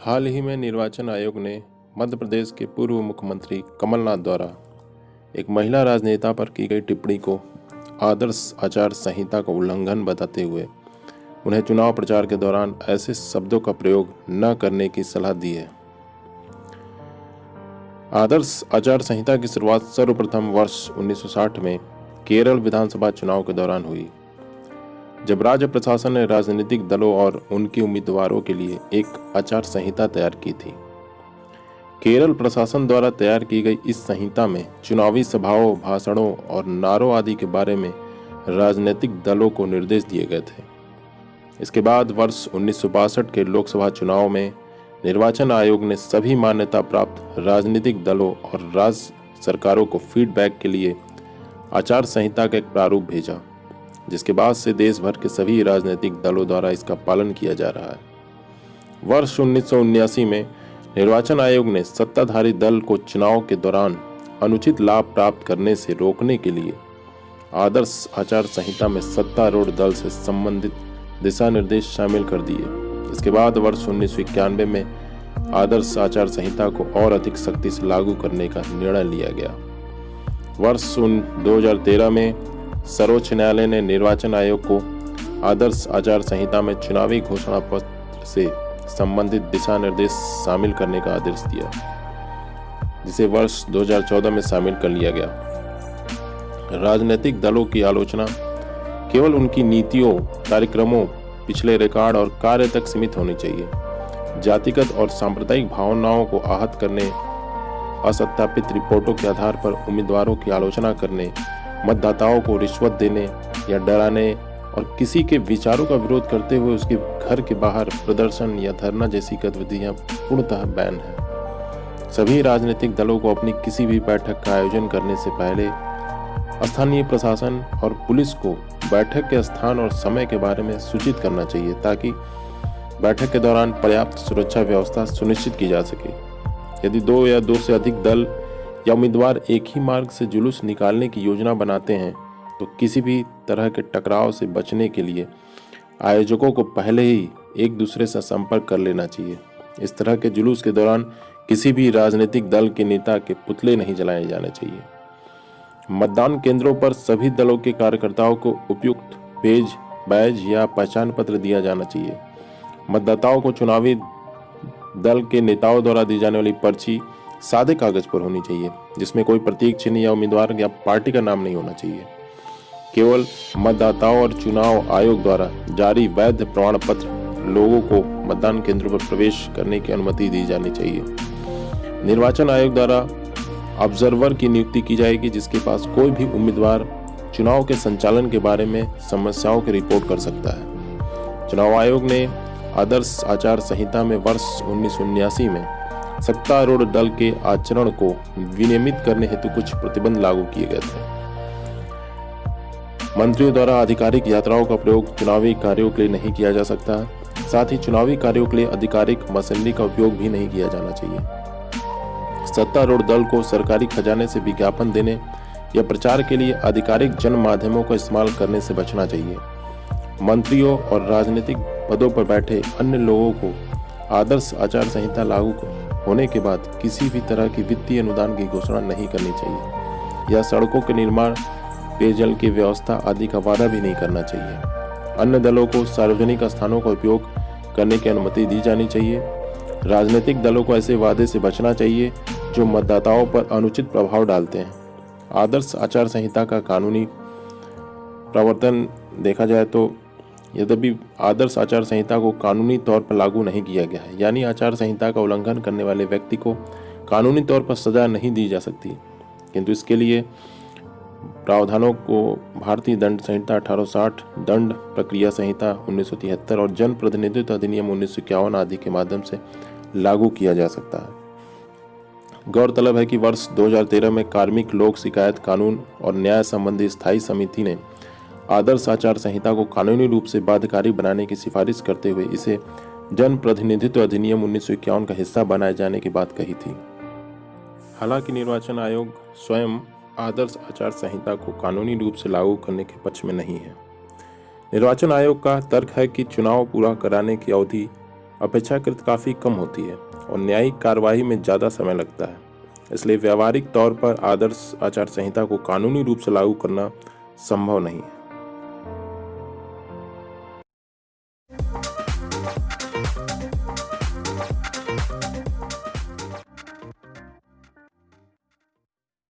हाल ही में निर्वाचन आयोग ने मध्य प्रदेश के पूर्व मुख्यमंत्री कमलनाथ द्वारा एक महिला राजनेता पर की गई टिप्पणी को आदर्श आचार संहिता का उल्लंघन बताते हुए उन्हें चुनाव प्रचार के दौरान ऐसे शब्दों का प्रयोग न करने की सलाह दी है। आदर्श आचार संहिता की शुरुआत सर्वप्रथम वर्ष 1960 में केरल विधानसभा चुनाव के दौरान हुई, जब राज्य प्रशासन ने राजनीतिक दलों और उनके उम्मीदवारों के लिए एक आचार संहिता तैयार की थी। केरल प्रशासन द्वारा तैयार की गई इस संहिता में चुनावी सभाओं, भाषणों और नारों आदि के बारे में राजनीतिक दलों को निर्देश दिए गए थे। इसके बाद वर्ष 1962 के लोकसभा चुनाव में निर्वाचन आयोग ने सभी मान्यता प्राप्त राजनीतिक दलों और राज्य सरकारों को फीडबैक के लिए आचार संहिता का एक प्रारूप भेजा, जिसके बाद से देश भर के सभी राजनीतिक दलों द्वारा इसका पालन किया जा रहा है। वर्ष 1979 में निर्वाचन आयोग ने सत्ताधारी दल को चुनाव के दौरान अनुचित लाभ प्राप्त करने से रोकने के लिए आदर्श आचार संहिता में सत्तारूढ़ दल से संबंधित दिशा निर्देश शामिल कर दिए। इसके बाद वर्ष 1991 में आदर्श आचार संहिता को और अधिक सख्ती से लागू करने का निर्णय लिया गया। वर्ष 2013 में सर्वोच्च न्यायालय ने निर्वाचन आयोग को आदर्श आचार संहिता में चुनावी घोषणा पत्र से संबंधित दिशा निर्देश शामिल करने का आदेश दिया, जिसे वर्ष 2014 में शामिल कर लिया गया। राजनीतिक दलों की आलोचना केवल उनकी नीतियों, कार्यक्रमों, पिछले रिकॉर्ड और कार्य तक सीमित होनी चाहिए। जातिगत और सांप्रदायिक भावनाओं को आहत करने, असत्यापित रिपोर्टों के आधार पर उम्मीदवारों की आलोचना करने, मतदाताओं को रिश्वत देने या डराने और किसी के विचारों का विरोध करते हुए उसके घर के बाहर प्रदर्शन या धरना जैसी गतिविधियां पूर्णतः बैन है। सभी राजनीतिक दलों को अपनी किसी भी बैठक का आयोजन करने से पहले स्थानीय प्रशासन और पुलिस को बैठक के स्थान और समय के बारे में सूचित करना चाहिए, ताकि बैठक के दौरान पर्याप्त सुरक्षा व्यवस्था सुनिश्चित की जा सके। यदि दो या दो से अधिक दल या उम्मीदवार एक ही मार्ग से जुलूस निकालने की योजना बनाते हैं, तो किसी भी तरह के टकराव से बचने के लिए आयोजकों को पहले ही एक दूसरे से संपर्क कर लेना चाहिए। इस तरह के जुलूस के दौरान किसी भी राजनीतिक दल के नेता के पुतले नहीं जलाए जाने चाहिए। मतदान केंद्रों पर सभी दलों के कार्यकर्ताओं को उपयुक्त बैज या पहचान पत्र दिया जाना चाहिए। मतदाताओं को चुनावी दल के नेताओं द्वारा दी जाने वाली पर्ची सादे कागज पर होनी चाहिए, जिसमें कोई प्रतीक चिन्ह या उम्मीदवार या पार्टी का नाम नहीं होना चाहिए। केवल मतदाताओं और चुनाव आयोग द्वारा जारी वैध प्रमाण पत्र लोगों को मतदान केंद्रों पर प्रवेश करने की अनुमति दी जानी चाहिए। निर्वाचन आयोग द्वारा ऑब्जर्वर की नियुक्ति की जाएगी, जिसके पास कोई भी उम्मीदवार चुनाव के संचालन के बारे में समस्याओं की रिपोर्ट कर सकता है। चुनाव आयोग ने आदर्श आचार संहिता में वर्ष 1979 में सत्तारूढ़ दल के आचरण को विनियमित करने हेतु कुछ प्रतिबंध लागू किए गए थे। मंत्रियों द्वारा आधिकारिक यात्राओं का प्रयोग चुनावी कार्यों के लिए नहीं किया जा सकता। साथ ही चुनावी कार्यों के लिए आधिकारिक मशीनरी का उपयोग भी नहीं किया जाना चाहिए। सत्तारूढ़ दल को सरकारी खजाने से विज्ञापन देने या प्रचार के लिए आधिकारिक जन माध्यमों का इस्तेमाल करने से बचना चाहिए। मंत्रियों और राजनीतिक पदों पर बैठे अन्य लोगों को आदर्श आचार संहिता लागू होने के बाद किसी भी तरह की वित्तीय अनुदान की घोषणा नहीं करनी चाहिए या सड़कों के निर्माण, पेयजल की व्यवस्था आदि का वादा भी नहीं करना चाहिए। अन्य दलों को सार्वजनिक स्थानों का उपयोग करने की अनुमति दी जानी चाहिए। राजनीतिक दलों को ऐसे वादे से बचना चाहिए जो मतदाताओं पर अनुचित प्रभाव डालते हैं। आदर्श आचार संहिता का कानूनी प्रवर्तन देखा जाए तो यद्यपि आदर्श आचार संहिता को कानूनी तौर पर लागू नहीं किया गया है, यानी आचार संहिता का उल्लंघन करने वाले व्यक्ति को कानूनी तौर पर सजा नहीं दी जा सकती, किंतु इसके लिए प्रावधानों को भारतीय दंड संहिता 1860, दंड प्रक्रिया संहिता 1973 और जन प्रतिनिधित्व अधिनियम 1951 आदि के माध्यम से लागू किया जा सकता है। गौरतलब है कि वर्ष 2013 में कार्मिक लोक शिकायत कानून और न्याय संबंधी स्थायी समिति ने आदर्श आचार संहिता को कानूनी रूप से बाध्यकारी बनाने की सिफारिश करते हुए इसे जन प्रतिनिधित्व अधिनियम 1951 का हिस्सा बनाए जाने की बात कही थी। हालांकि निर्वाचन आयोग स्वयं आदर्श आचार संहिता को कानूनी रूप से लागू करने के पक्ष में नहीं है। निर्वाचन आयोग का तर्क है कि चुनाव पूरा कराने की अवधि अपेक्षाकृत काफ़ी कम होती है और न्यायिक कार्यवाही में ज़्यादा समय लगता है। इसलिए व्यावहारिक तौर पर आदर्श आचार संहिता को कानूनी रूप से लागू करना संभव नहीं है।